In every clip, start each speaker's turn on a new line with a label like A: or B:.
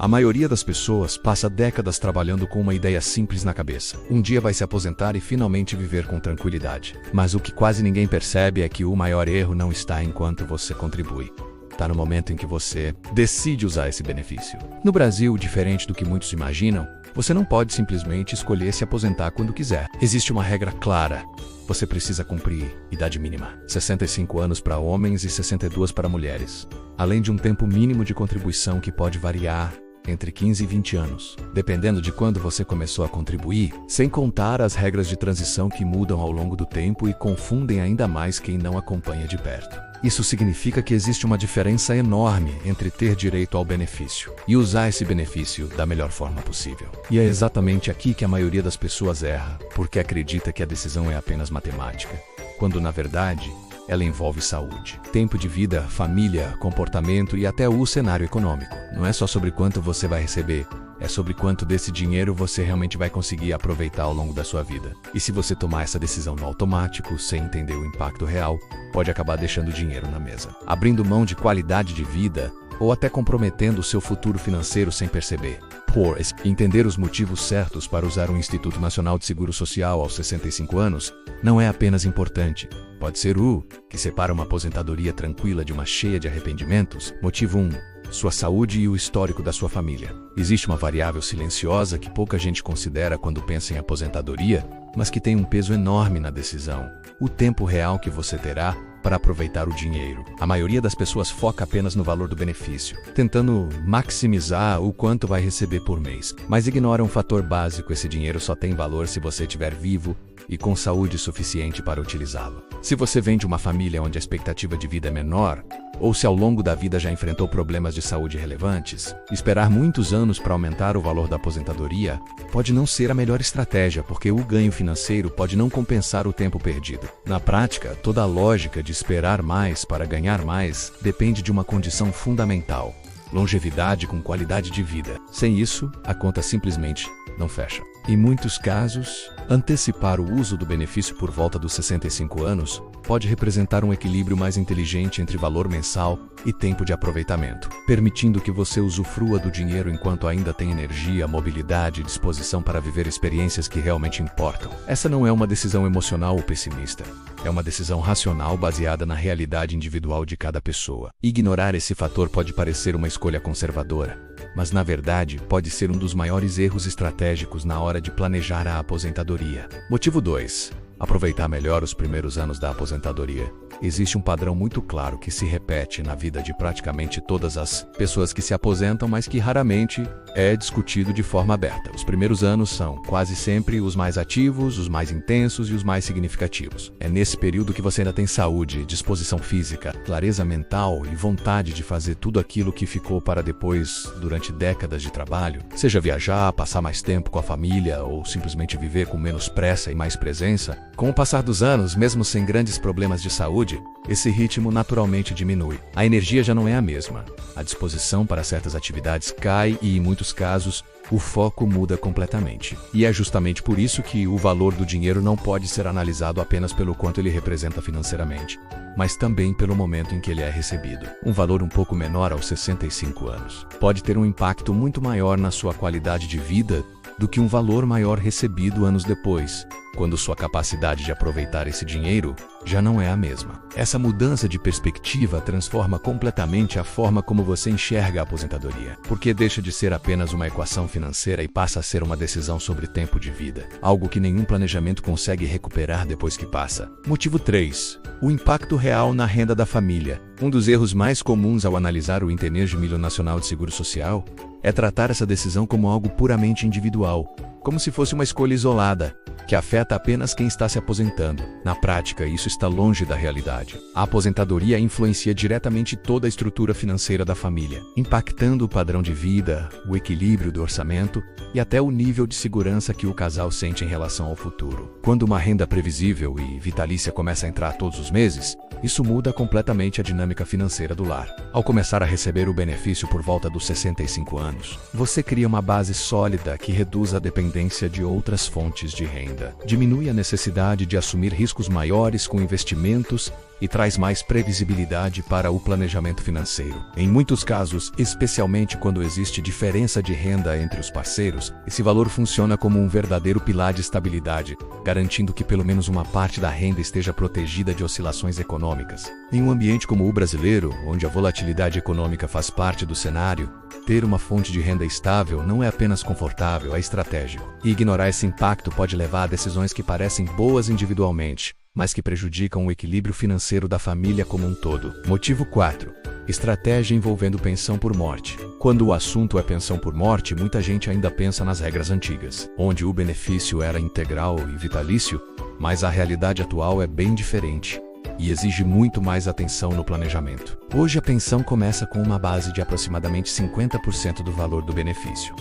A: A maioria das pessoas passa décadas trabalhando com uma ideia simples na cabeça. Um dia vai se aposentar e finalmente viver com tranquilidade. Mas o que quase ninguém percebe é que o maior erro não está enquanto você contribui. Está no momento em que você decide usar esse benefício. No Brasil, diferente do que muitos imaginam, você não pode simplesmente escolher se aposentar quando quiser. Existe uma regra clara. Você precisa cumprir idade mínima. 65 anos para homens e 62 para mulheres. Além de um tempo mínimo de contribuição que pode variar entre 15 e 20 anos, dependendo de quando você começou a contribuir, sem contar as regras de transição que mudam ao longo do tempo e confundem ainda mais quem não acompanha de perto. Isso significa que existe uma diferença enorme entre ter direito ao benefício e usar esse benefício da melhor forma possível. E é exatamente aqui que a maioria das pessoas erra, porque acredita que a decisão é apenas matemática, quando na verdade ela envolve saúde, tempo de vida, família, comportamento e até o cenário econômico. Não é só sobre quanto você vai receber, é sobre quanto desse dinheiro você realmente vai conseguir aproveitar ao longo da sua vida. E se você tomar essa decisão no automático, sem entender o impacto real, pode acabar deixando dinheiro na mesa, abrindo mão de qualidade de vida ou até comprometendo o seu futuro financeiro sem perceber. Por entender os motivos certos para usar o Instituto Nacional de Seguro Social aos 65 anos não é apenas importante. Pode ser o que separa uma aposentadoria tranquila de uma cheia de arrependimentos. Motivo 1. Sua saúde e o histórico da sua família. Existe uma variável silenciosa que pouca gente considera quando pensa em aposentadoria, mas que tem um peso enorme na decisão. O tempo real que você terá para aproveitar o dinheiro. A maioria das pessoas foca apenas no valor do benefício, tentando maximizar o quanto vai receber por mês, mas ignora um fator básico: esse dinheiro só tem valor se você estiver vivo e com saúde suficiente para utilizá-lo. Se você vem de uma família onde a expectativa de vida é menor, ou se ao longo da vida já enfrentou problemas de saúde relevantes, esperar muitos anos para aumentar o valor da aposentadoria pode não ser a melhor estratégia, porque o ganho financeiro pode não compensar o tempo perdido. Na prática, toda a lógica de esperar mais para ganhar mais depende de uma condição fundamental: longevidade com qualidade de vida. Sem isso, a conta simplesmente não fecha. Em muitos casos, antecipar o uso do benefício por volta dos 65 anos pode representar um equilíbrio mais inteligente entre valor mensal e tempo de aproveitamento, permitindo que você usufrua do dinheiro enquanto ainda tem energia, mobilidade e disposição para viver experiências que realmente importam. Essa não é uma decisão emocional ou pessimista. É uma decisão racional baseada na realidade individual de cada pessoa. Ignorar esse fator pode parecer uma escolha conservadora, mas na verdade pode ser um dos maiores erros estratégicos na hora de planejar a aposentadoria. Motivo 2. Aproveitar melhor os primeiros anos da aposentadoria. Existe um padrão muito claro que se repete na vida de praticamente todas as pessoas que se aposentam, mas que raramente é discutido de forma aberta. Os primeiros anos são quase sempre os mais ativos, os mais intensos e os mais significativos. É nesse período que você ainda tem saúde, disposição física, clareza mental e vontade de fazer tudo aquilo que ficou para depois durante décadas de trabalho, seja viajar, passar mais tempo com a família ou simplesmente viver com menos pressa e mais presença. Com o passar dos anos, mesmo sem grandes problemas de saúde, esse ritmo naturalmente diminui. A energia já não é a mesma. A disposição para certas atividades cai e, em muitos casos, o foco muda completamente. E é justamente por isso que o valor do dinheiro não pode ser analisado apenas pelo quanto ele representa financeiramente, mas também pelo momento em que ele é recebido. Um valor um pouco menor aos 65 anos pode ter um impacto muito maior na sua qualidade de vida do que um valor maior recebido anos depois, quando sua capacidade de aproveitar esse dinheiro já não é a mesma. Essa mudança de perspectiva transforma completamente a forma como você enxerga a aposentadoria, porque deixa de ser apenas uma equação financeira e passa a ser uma decisão sobre tempo de vida, algo que nenhum planejamento consegue recuperar depois que passa. Motivo 3. O impacto real na renda da família. Um dos erros mais comuns ao analisar o Intermilho Nacional de Seguro Social é tratar essa decisão como algo puramente individual, como se fosse uma escolha isolada, que afeta apenas quem está se aposentando. Na prática, isso está longe da realidade. A aposentadoria influencia diretamente toda a estrutura financeira da família, impactando o padrão de vida, o equilíbrio do orçamento e até o nível de segurança que o casal sente em relação ao futuro. Quando uma renda previsível e vitalícia começa a entrar todos os meses, isso muda completamente a dinâmica financeira do lar. Ao começar a receber o benefício por volta dos 65 anos, você cria uma base sólida que reduz a dependência de outras fontes de renda, diminui a necessidade de assumir riscos maiores com investimentos e traz mais previsibilidade para o planejamento financeiro. Em muitos casos, especialmente quando existe diferença de renda entre os parceiros, esse valor funciona como um verdadeiro pilar de estabilidade, garantindo que pelo menos uma parte da renda esteja protegida de oscilações econômicas. Em um ambiente como o brasileiro, onde a volatilidade econômica faz parte do cenário, ter uma fonte de renda estável não é apenas confortável, é estratégico. E ignorar esse impacto pode levar a decisões que parecem boas individualmente, mas que prejudicam o equilíbrio financeiro da família como um todo. Motivo 4. Estratégia envolvendo pensão por morte. Quando o assunto é pensão por morte, muita gente ainda pensa nas regras antigas, onde o benefício era integral e vitalício, mas a realidade atual é bem diferente e exige muito mais atenção no planejamento. Hoje a pensão começa com uma base de aproximadamente 50% do valor do benefício,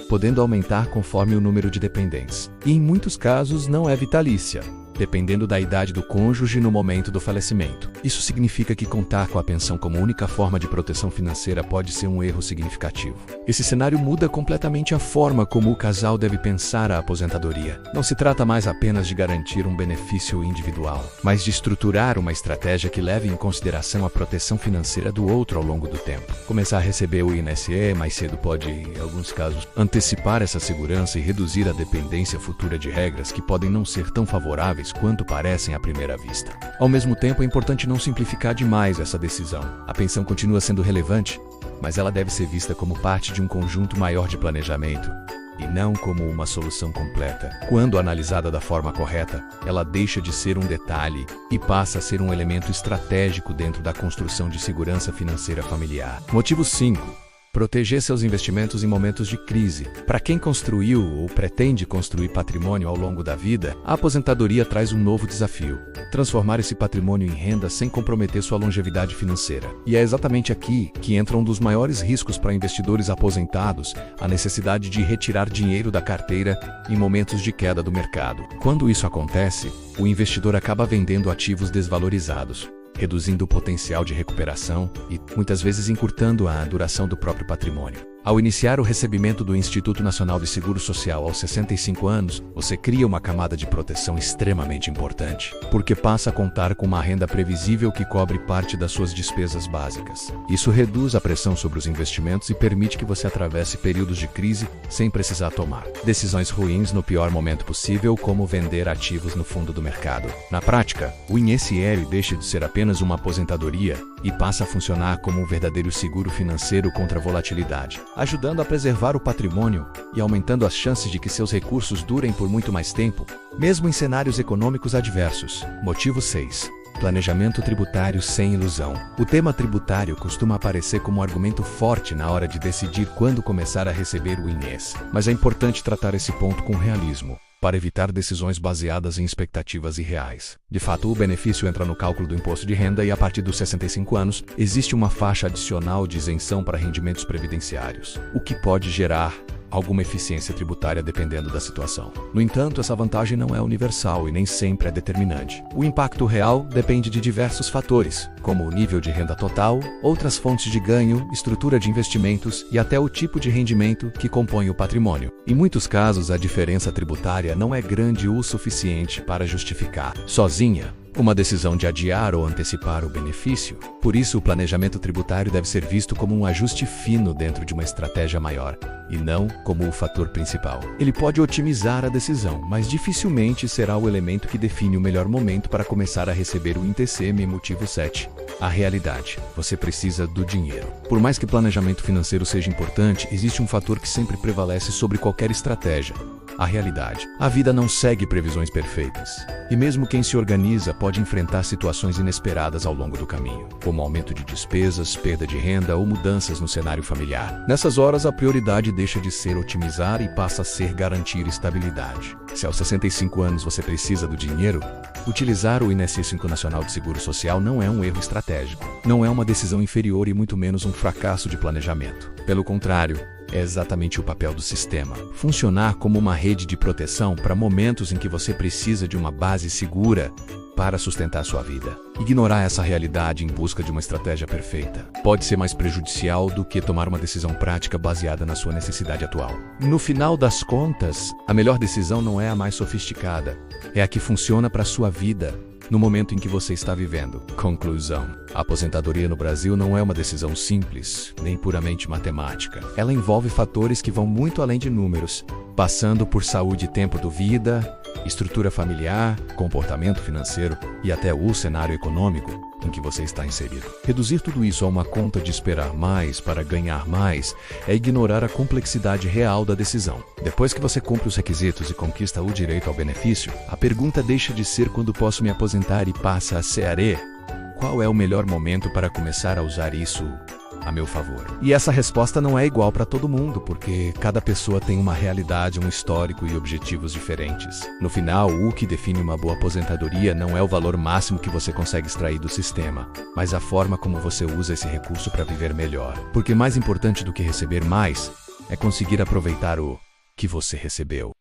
A: podendo aumentar conforme o número de dependentes. E em muitos casos não é vitalícia, dependendo da idade do cônjuge no momento do falecimento. Isso significa que contar com a pensão como única forma de proteção financeira pode ser um erro significativo. Esse cenário muda completamente a forma como o casal deve pensar a aposentadoria. Não se trata mais apenas de garantir um benefício individual, mas de estruturar uma estratégia que leve em consideração a proteção financeira do outro ao longo do tempo. Começar a receber o INSS mais cedo pode, em alguns casos, antecipar essa segurança e reduzir a dependência futura de regras que podem não ser tão favoráveis quanto parecem à primeira vista. Ao mesmo tempo, é importante não simplificar demais essa decisão. A pensão continua sendo relevante, mas ela deve ser vista como parte de um conjunto maior de planejamento, e não como uma solução completa. Quando analisada da forma correta, ela deixa de ser um detalhe e passa a ser um elemento estratégico dentro da construção de segurança financeira familiar. Motivo 5. Proteger seus investimentos em momentos de crise. Para quem construiu ou pretende construir patrimônio ao longo da vida, a aposentadoria traz um novo desafio: transformar esse patrimônio em renda sem comprometer sua longevidade financeira. E é exatamente aqui que entra um dos maiores riscos para investidores aposentados: a necessidade de retirar dinheiro da carteira em momentos de queda do mercado. Quando isso acontece, o investidor acaba vendendo ativos desvalorizados, reduzindo o potencial de recuperação e, muitas vezes, encurtando a duração do próprio patrimônio. Ao iniciar o recebimento do Instituto Nacional de Seguro Social aos 65 anos, você cria uma camada de proteção extremamente importante, porque passa a contar com uma renda previsível que cobre parte das suas despesas básicas. Isso reduz a pressão sobre os investimentos e permite que você atravesse períodos de crise sem precisar tomar decisões ruins no pior momento possível, como vender ativos no fundo do mercado. Na prática, o INSS deixa de ser apenas uma aposentadoria e passa a funcionar como um verdadeiro seguro financeiro contra a volatilidade, ajudando a preservar o patrimônio e aumentando as chances de que seus recursos durem por muito mais tempo, mesmo em cenários econômicos adversos. Motivo 6. Planejamento tributário sem ilusão. O tema tributário costuma aparecer como um argumento forte na hora de decidir quando começar a receber o INSS, mas é importante tratar esse ponto com realismo, para evitar decisões baseadas em expectativas irreais. De fato, o benefício entra no cálculo do imposto de renda e, a partir dos 65 anos, existe uma faixa adicional de isenção para rendimentos previdenciários, o que pode gerar alguma eficiência tributária dependendo da situação. No entanto, essa vantagem não é universal e nem sempre é determinante. O impacto real depende de diversos fatores, como o nível de renda total, outras fontes de ganho, estrutura de investimentos e até o tipo de rendimento que compõe o patrimônio. Em muitos casos, a diferença tributária não é grande o suficiente para justificar, sozinha, uma decisão de adiar ou antecipar o benefício. Por isso, o planejamento tributário deve ser visto como um ajuste fino dentro de uma estratégia maior, e não como o fator principal. Ele pode otimizar a decisão, mas dificilmente será o elemento que define o melhor momento para começar a receber o INTCM. Motivo 7. A realidade. Você precisa do dinheiro. Por mais que planejamento financeiro seja importante, existe um fator que sempre prevalece sobre qualquer estratégia: a realidade. A vida não segue previsões perfeitas, e mesmo quem se organiza pode enfrentar situações inesperadas ao longo do caminho, como aumento de despesas, perda de renda ou mudanças no cenário familiar. Nessas horas, a prioridade deixa de ser otimizar e passa a ser garantir estabilidade. Se aos 65 anos você precisa do dinheiro, utilizar o INSS Nacional de Seguro Social não é um erro estratégico, não é uma decisão inferior e muito menos um fracasso de planejamento. Pelo contrário, é exatamente o papel do sistema: funcionar como uma rede de proteção para momentos em que você precisa de uma base segura para sustentar sua vida. Ignorar essa realidade em busca de uma estratégia perfeita pode ser mais prejudicial do que tomar uma decisão prática baseada na sua necessidade atual. No final das contas, a melhor decisão não é a mais sofisticada, é a que funciona para a sua vida no momento em que você está vivendo. Conclusão: a aposentadoria no Brasil não é uma decisão simples, nem puramente matemática. Ela envolve fatores que vão muito além de números, passando por saúde e tempo de vida, estrutura familiar, comportamento financeiro e até o cenário econômico em que você está inserido. Reduzir tudo isso a uma conta de esperar mais para ganhar mais é ignorar a complexidade real da decisão. Depois que você cumpre os requisitos e conquista o direito ao benefício, a pergunta deixa de ser quando posso me aposentar e passa a ser qual é o melhor momento para começar a usar isso a meu favor. E essa resposta não é igual para todo mundo, porque cada pessoa tem uma realidade, um histórico e objetivos diferentes. No final, o que define uma boa aposentadoria não é o valor máximo que você consegue extrair do sistema, mas a forma como você usa esse recurso para viver melhor. Porque mais importante do que receber mais é conseguir aproveitar o que você recebeu.